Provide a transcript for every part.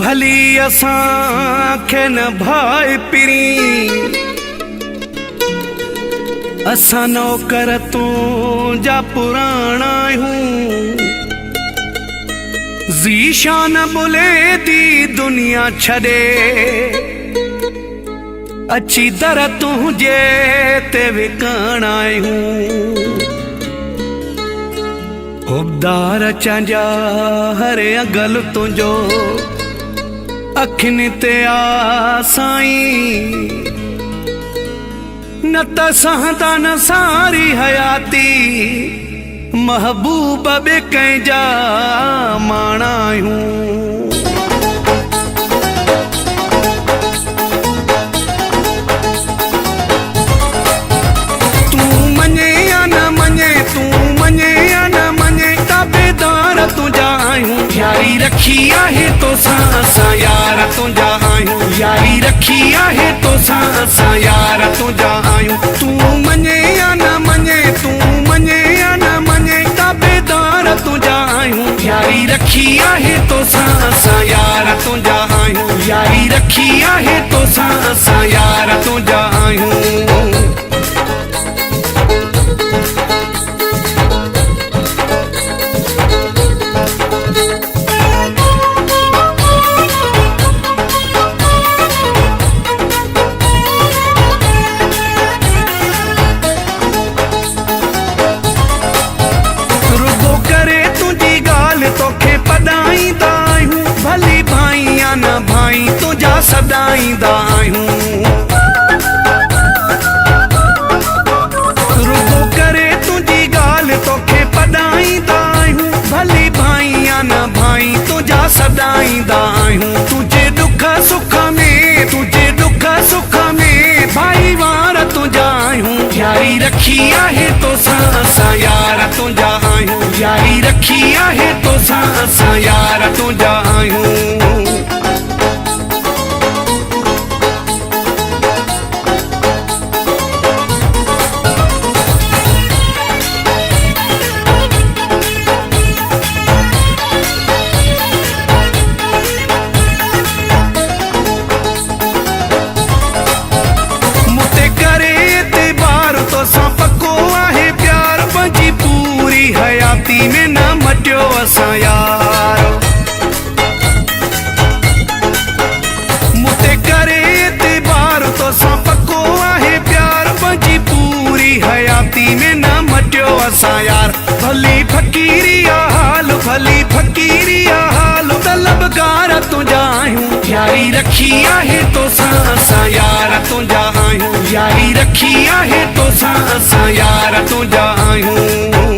भली असांखे न भाई पिरी असां नौकर तुंहिंजा पुराणा आहियूं ज़ीशान बुले दी दुनिया छॾे अची दर तुंहिंजे ते विकण आहियूं उबदार चांजा हरे अगल तुंहिंजो अखियुनि ते आ साईं न त सहंदा न सारी हयाती महबूब बे कंहिंजा माणा आहियूं यारी रखी आहे तोसां असां यार तुंहिंजा आहियूं यारी रखी आहे तोसां असां यार तुंहिंजा आहियूं तूं मञे या न मञे तूं मञे या न मञे ताबेदार तुंहिंजा आहियूं यारी रखी आहे तोसां असां यार तुंहिंजा आहियूं यारी रखी आहे तोसां असां यार तुंहिंजा आहियूं भाई तुझा सदाईंदा आहियूं रुगो करे तुंहिंजी ॻाल्हि तोखे पढ़ाईंदा आहियूं भली भाई या न भाई तुझा सदाईंदा आहियूं तुझे दुख सुख में भाई वार तुंहिंजा आहियूं यारी रखी आहे तोसां असां यार तुंहिंजा आहियूं यारी रखी आहे तोसां असां यार तुंहिंजा आहियूं हयाती में न मटियो असां यार मुते करे एतबार तोसां पको आहे प्यार पंहिंजी पूरी हयाती में न मटियो असां यार भली फ़कीरी आ हाल भली फ़कीरी आ हाल तलबगार तुंहिंजा आहियूं यारी रखी आहे तोसां असां यार तुंहिंजा आहियूं यारी रखी आहे तोसां असां यार तुंहिंजा आहियूं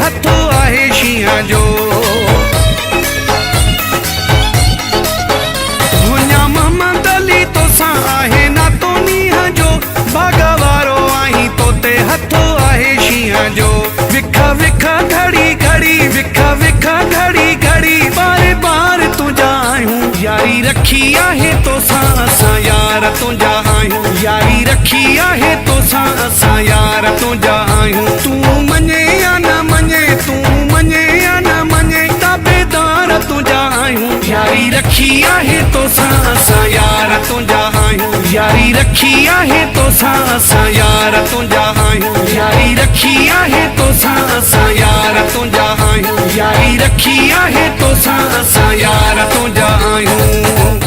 हथो आहे शींहं जो मुंहिंजा मोहम्मद अली तोसां आहे नातो नींहं जो बाग़ वारो आहीं तोते हथो आहे शींहं जो विख विख घड़ी घड़ी विख विख घड़ी घड़ी बारे बार तुंहिंजा आहियूं यारी रखी आहे तोसां असां यार तुंहिंजा आहियूं यारी रखी आहे तोसां असां यार तुंहिंजा आहियूं तूं मञे या न मञे तूं मञे या न मञे ताबेदार तुंहिंजा आहियूं यारी रखी आहे तोसां असां यार तुंहिंजा आहियूं यारी रखी आहे तोसां असां यार तुंहिंजा आहियूं यारी रखी आहे तोसां असां यार तुंहिंजा आहियूं यारी रखी आहे तोसां असां यार तुंहिंजा आहियूं